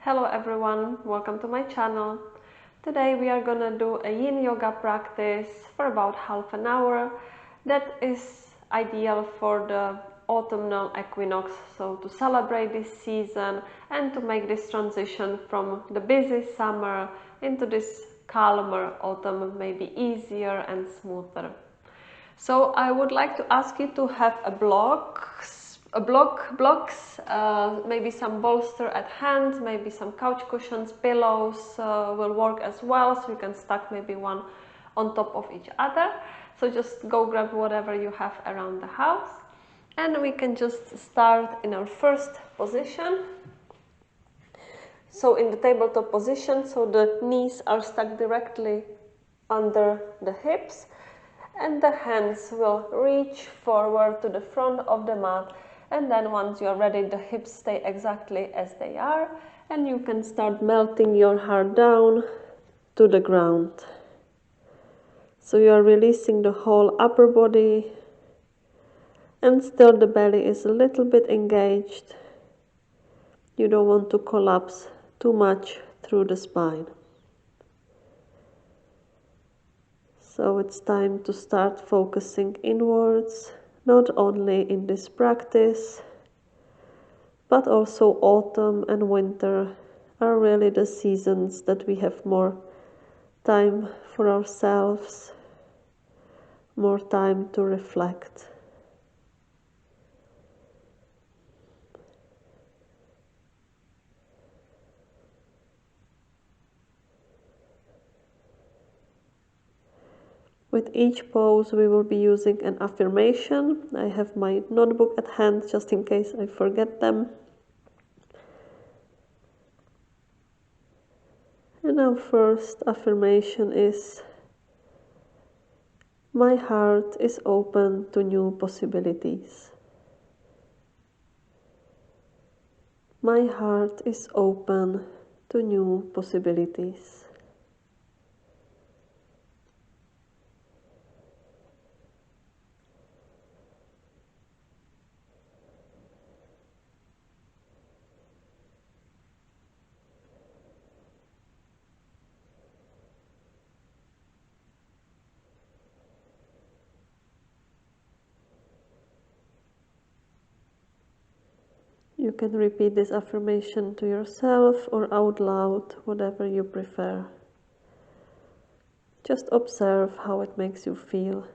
Hello everyone, welcome to my channel. Today we are gonna do a yin yoga practice for about half an hour that is ideal for the autumnal equinox, so to celebrate this season and to make this transition from the busy summer into this calmer autumn maybe easier and smoother. So I would like to ask you to have blocks, maybe some bolster at hand, maybe some couch cushions, pillows will work as well, so you can stack maybe one on top of each other. So just go grab whatever you have around the house, and we can just start in our first position. So in the tabletop position, so the knees are stuck directly under the hips, and the hands will reach forward to the front of the mat, and then once you are ready, the hips stay exactly as they are, and you can start melting your heart down to the ground. So you are releasing the whole upper body, and still the belly is a little bit engaged. You don't want to collapse too much through the spine. So it's time to start focusing inwards, not only in this practice, but also autumn and winter are really the seasons that we have more time for ourselves, more time to reflect. With each pose we will be using an affirmation. I have my notebook at hand just in case I forget them. And our first affirmation is: my heart is open to new possibilities. My heart is open to new possibilities. You can repeat this affirmation to yourself or out loud, whatever you prefer. Just observe how it makes you feel.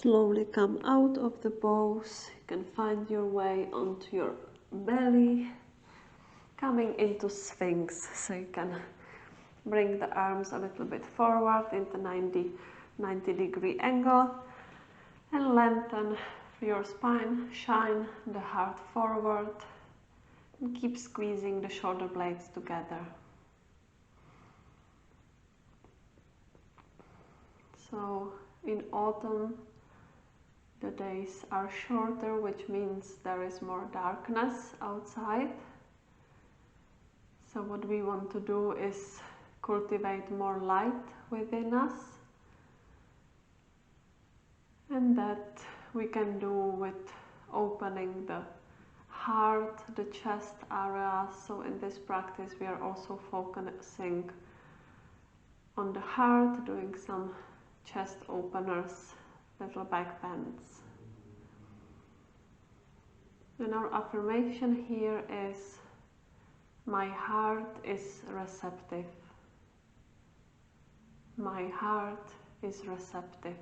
Slowly come out of the pose. You can find your way onto your belly, coming into Sphinx. So you can bring the arms a little bit forward into 90-degree angle and lengthen your spine, shine the heart forward and keep squeezing the shoulder blades together. So in autumn, the days are shorter, which means there is more darkness outside. So what we want to do is cultivate more light within us. And that we can do with opening the heart, the chest area. So in this practice we are also focusing on the heart, doing some chest openers, little back bends. And our affirmation here is, my heart is receptive. My heart is receptive.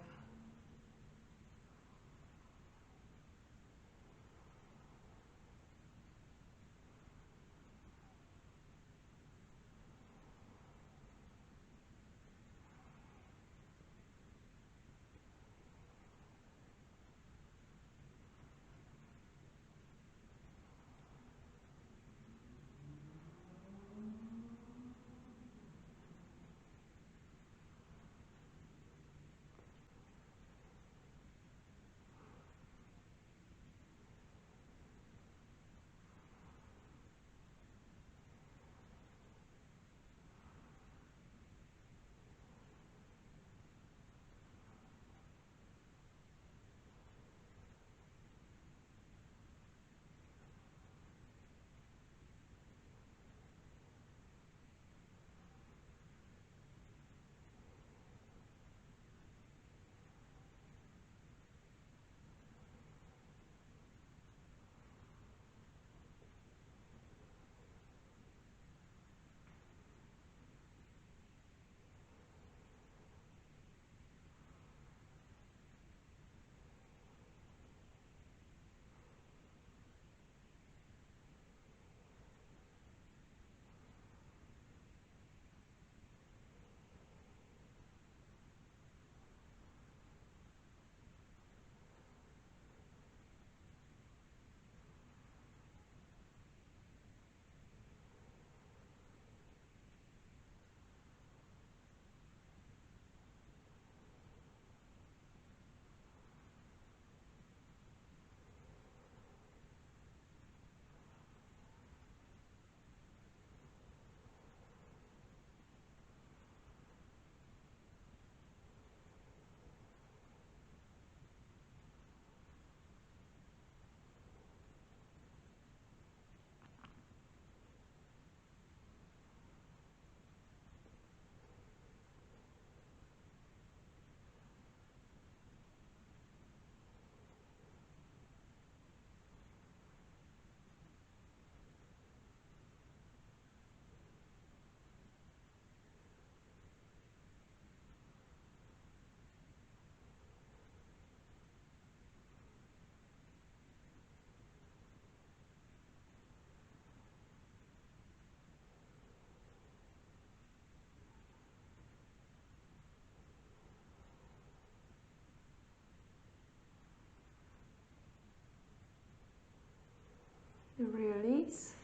Release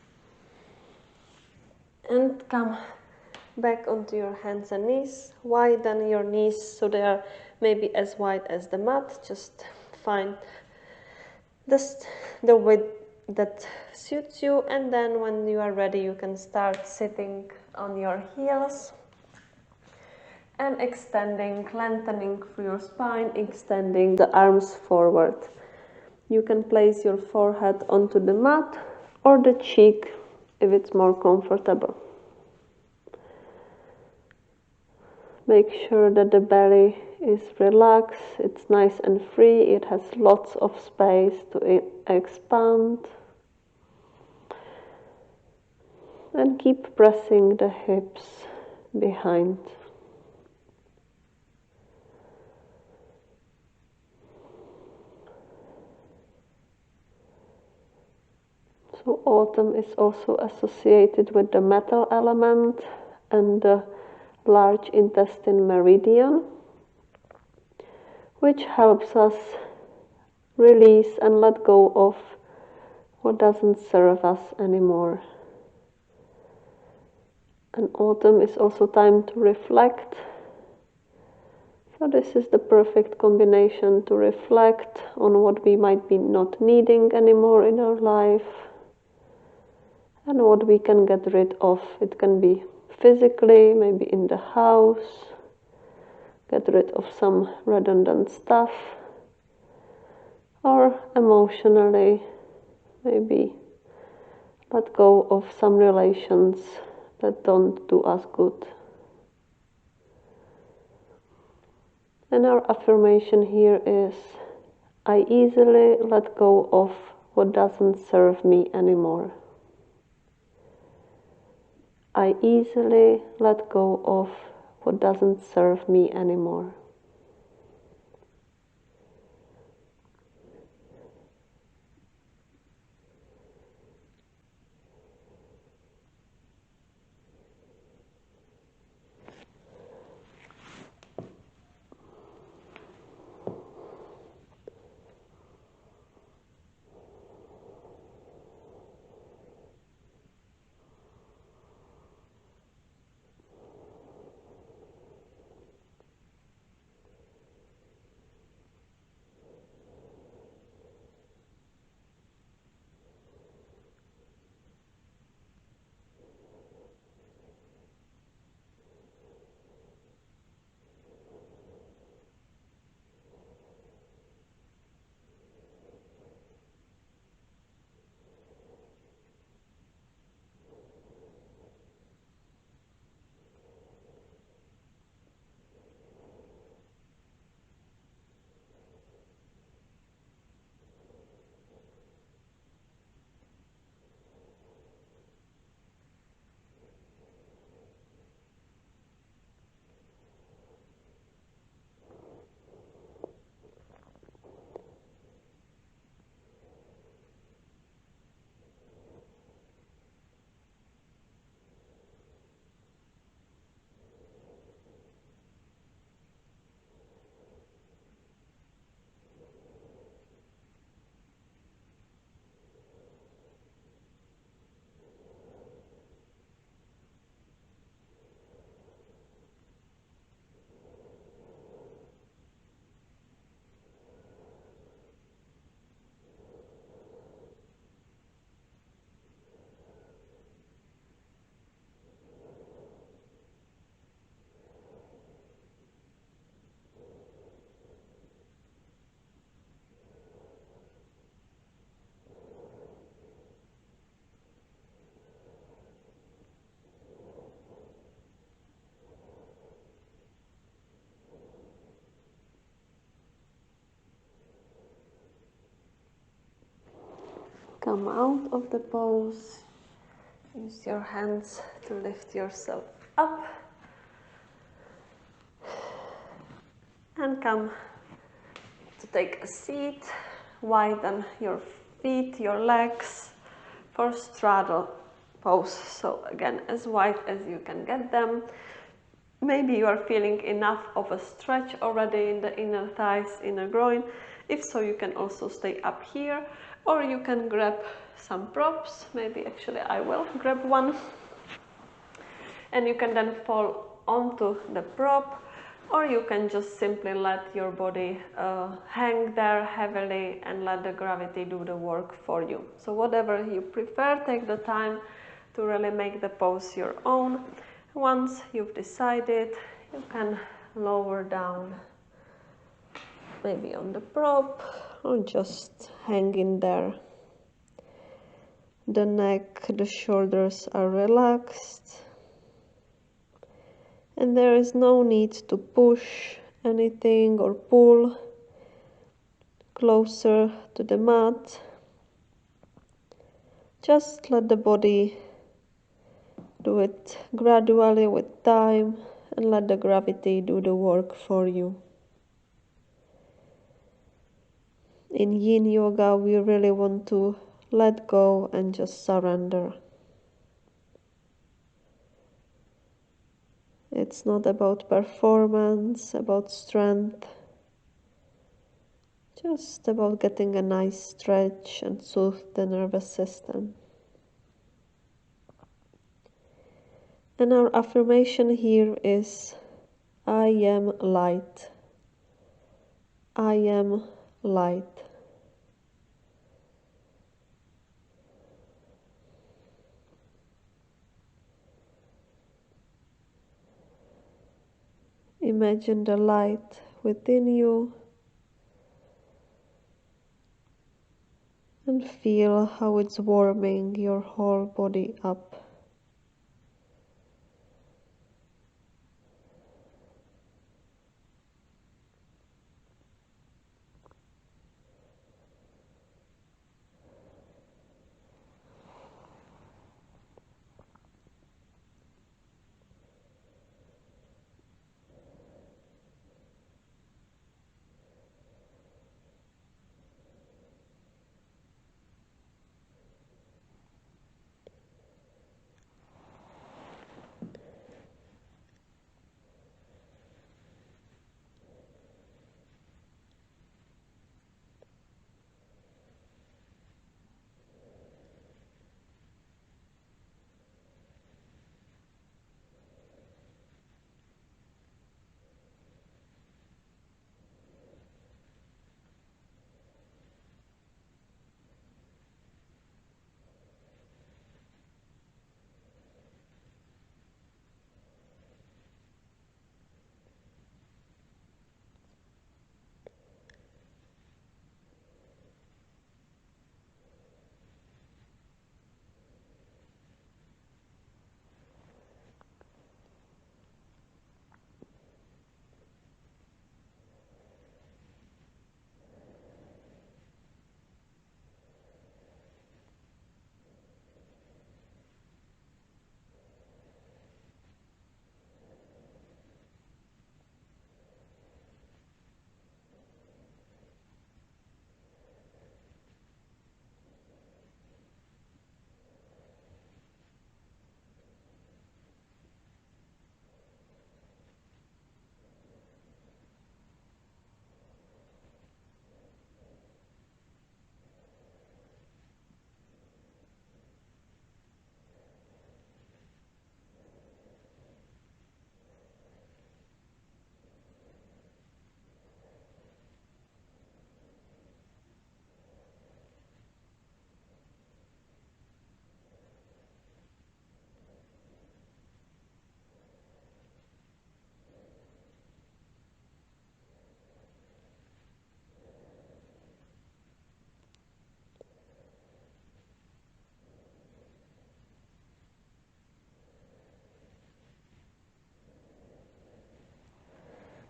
and come back onto your hands and knees. Widen your knees so they are maybe as wide as the mat. Just find the width that suits you, and then when you are ready you can start sitting on your heels and extending, lengthening through your spine, extending the arms forward. You can place your forehead onto the mat or the cheek if it's more comfortable. Make sure that the belly is relaxed, it's nice and free, it has lots of space to expand. And keep pressing the hips behind. So autumn is also associated with the metal element and the large intestine meridian, which helps us release and let go of what doesn't serve us anymore. And autumn is also time to reflect. So this is the perfect combination to reflect on what we might be not needing anymore in our life and what we can get rid of. It can be physically, maybe in the house, get rid of some redundant stuff, or emotionally, maybe let go of some relations that don't do us good. And our affirmation here is, I easily let go of what doesn't serve me anymore. I easily let go of what doesn't serve me anymore. Come out of the pose. Use your hands to lift yourself up. And come to take a seat. Widen your feet, your legs for straddle pose. So again, as wide as you can get them. Maybe you are feeling enough of a stretch already in the inner thighs, inner groin. If so, you can also stay up here, or you can grab some props. Maybe actually I will grab one. And you can then fall onto the prop, or you can just simply let your body hang there heavily and let the gravity do the work for you. So whatever you prefer, take the time to really make the pose your own. Once you've decided, you can lower down, maybe on the prop, or just hang in there. The neck, the shoulders are relaxed. And there is no need to push anything or pull closer to the mat. Just let the body do it gradually with time and let the gravity do the work for you. In Yin Yoga, we really want to let go and just surrender. It's not about performance, about strength, just about getting a nice stretch and soothe the nervous system. And our affirmation here is, I am light. I am light. Imagine the light within you and feel how it's warming your whole body up.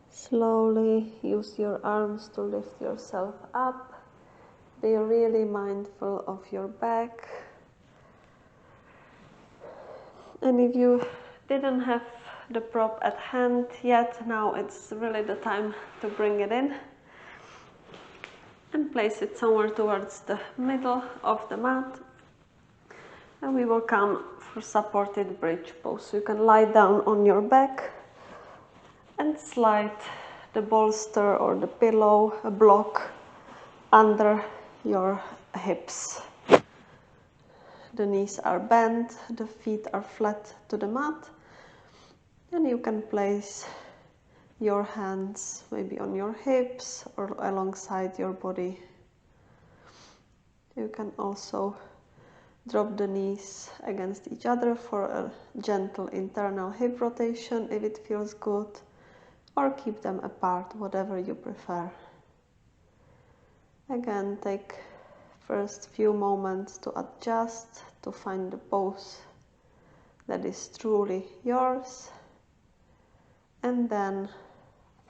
Slowly use your arms to lift yourself up. Be really mindful of your back. And if you didn't have the prop at hand yet, now it's really the time to bring it in. And place it somewhere towards the middle of the mat. And we will come for supported bridge pose. So you can lie down on your back and slide the bolster or the pillow, a block, under your hips. The knees are bent, the feet are flat to the mat, and you can place your hands maybe on your hips or alongside your body. You can also drop the knees against each other for a gentle internal hip rotation if it feels good, or keep them apart, whatever you prefer. Again, take first few moments to adjust, to find the pose that is truly yours, and then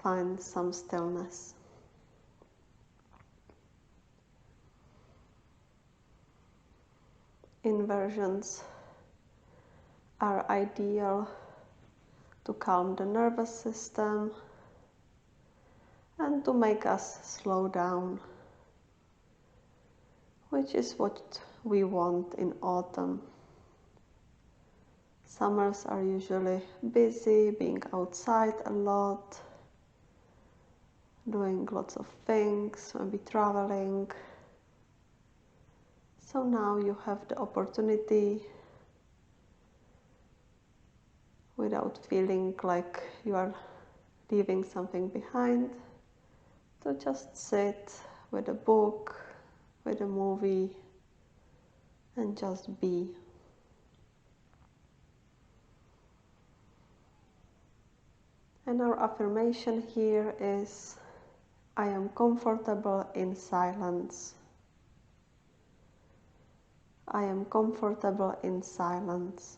find some stillness. Inversions are ideal to calm the nervous system and to make us slow down, which is what we want in autumn. Summers are usually busy, being outside a lot, doing lots of things, maybe traveling. So now you have the opportunity, without feeling like you are leaving something behind, to just sit with a book, with a movie, and just be. And our affirmation here is, I am comfortable in silence. I am comfortable in silence.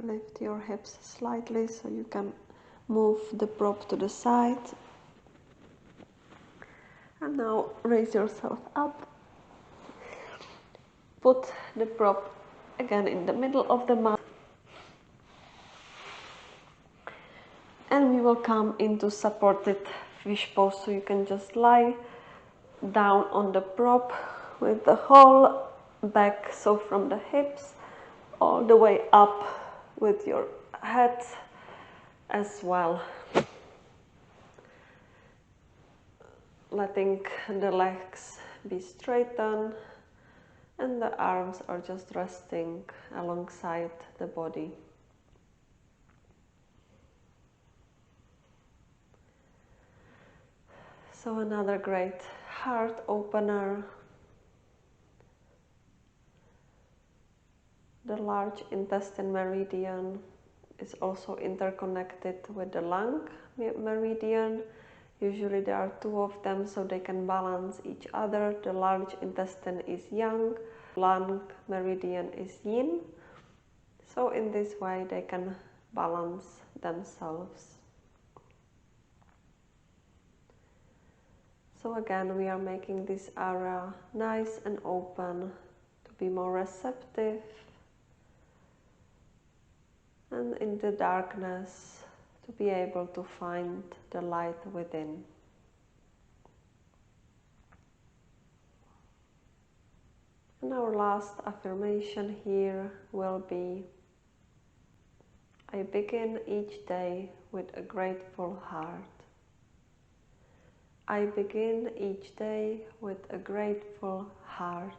Lift your hips slightly so you can move the prop to the side. And now raise yourself up. Put the prop again in the middle of the mat. And we will come into supported fish pose, so you can just lie down on the prop with the whole back, so from the hips all the way up with your head as well. Letting the legs be straightened and the arms are just resting alongside the body. So another great heart opener. The large intestine meridian is also interconnected with the lung meridian. Usually there are two of them, so they can balance each other. The large intestine is yang, lung meridian is yin. So in this way they can balance themselves. So again, we are making this area nice and open to be more receptive. And in the darkness, to be able to find the light within. And our last affirmation here will be, I begin each day with a grateful heart. I begin each day with a grateful heart.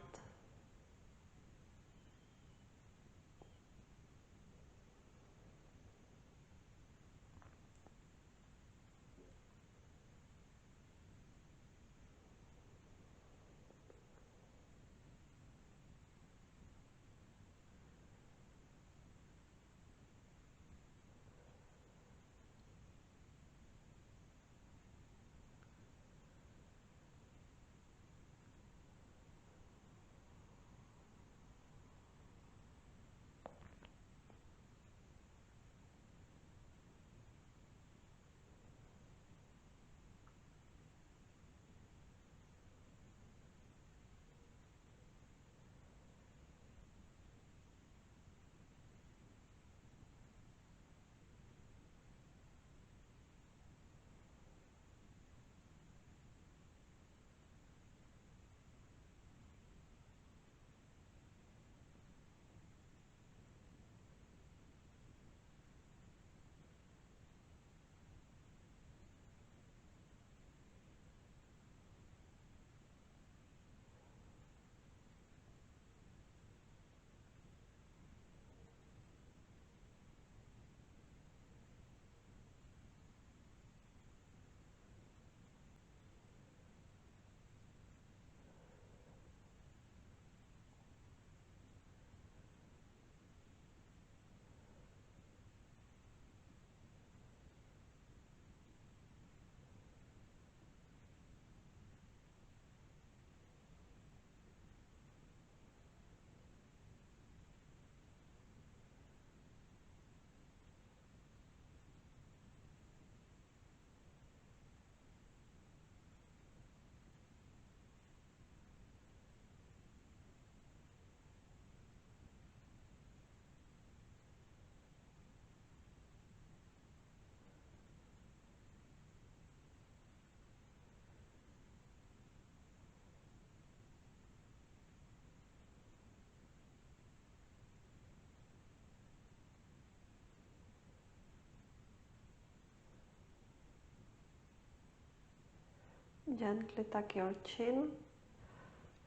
Gently tuck your chin,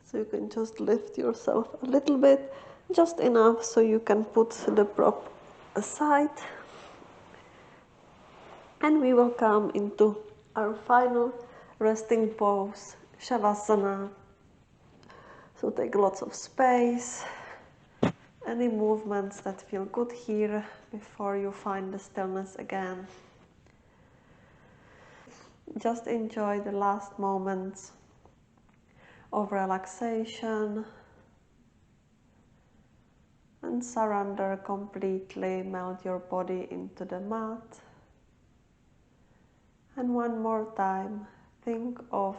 so you can just lift yourself a little bit, just enough so you can put the prop aside. And we will come into our final resting pose, Shalasana. So take lots of space, any movements that feel good here before you find the stillness again. Just enjoy the last moments of relaxation and surrender completely, melt your body into the mat. And one more time, think of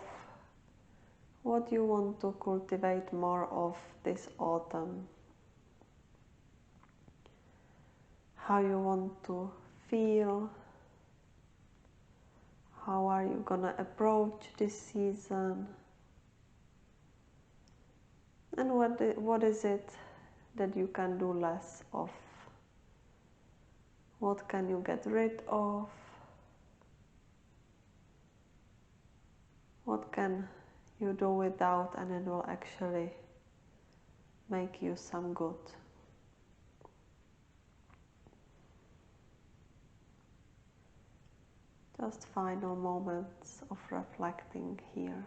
what you want to cultivate more of this autumn. How you want to feel. How are you gonna approach this season? And what is it that you can do less of? What can you get rid of? What can you do without, and it will actually make you some good? Just final moments of reflecting here.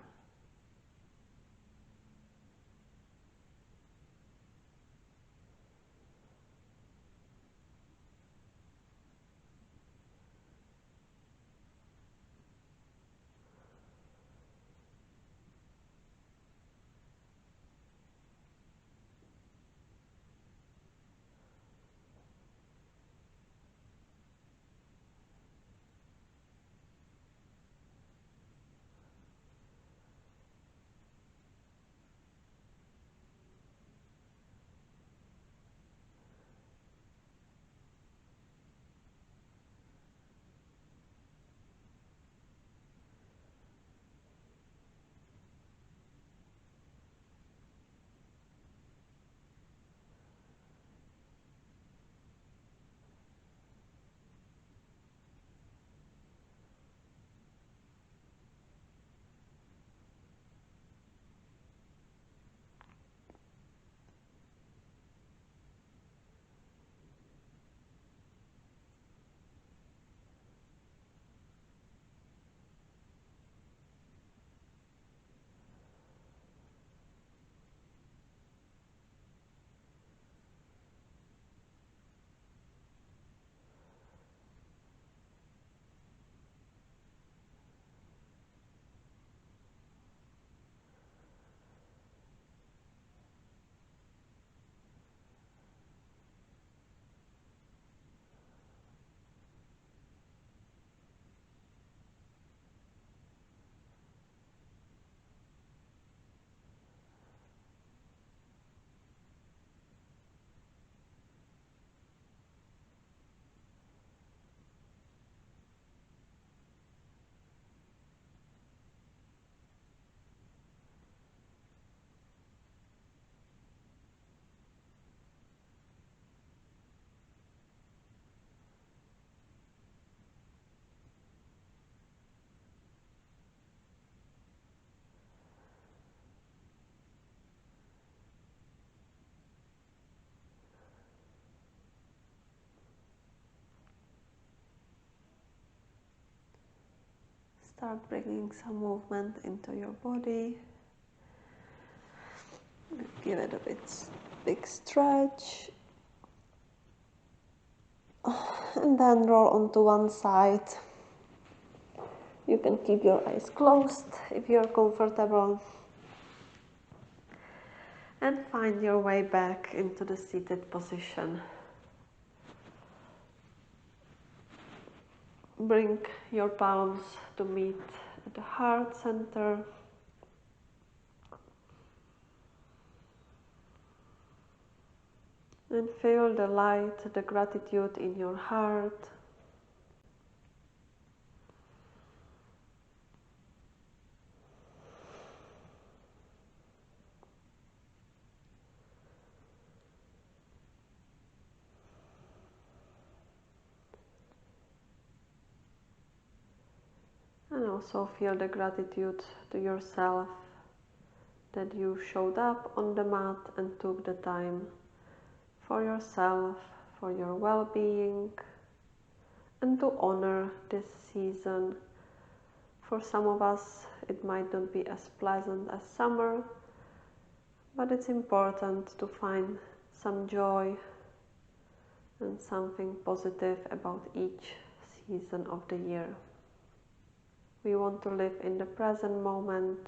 Start bringing some movement into your body. Give it a big stretch. And then roll onto one side. You can keep your eyes closed if you're comfortable. And find your way back into the seated position. Bring your palms to meet at the heart center. And feel the light, the gratitude in your heart. And also feel the gratitude to yourself that you showed up on the mat and took the time for yourself, for your well-being, and to honor this season. For some of us, it might not be as pleasant as summer, but it's important to find some joy and something positive about each season of the year. We want to live in the present moment,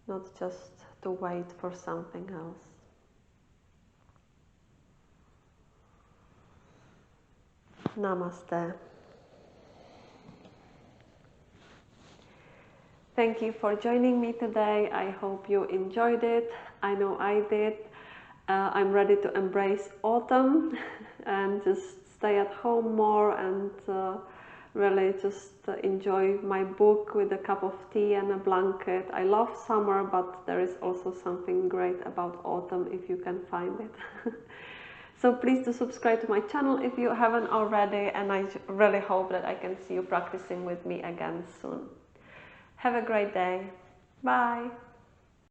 not just to wait for something else. Namaste. Thank you for joining me today. I hope you enjoyed it. I know I did. I'm ready to embrace autumn and just stay at home more and really just enjoy my book with a cup of tea and a blanket. I love summer, but there is also something great about autumn if you can find it. So please do subscribe to my channel if you haven't already, and I really hope that I can see you practicing with me again soon. Have a great day. Bye.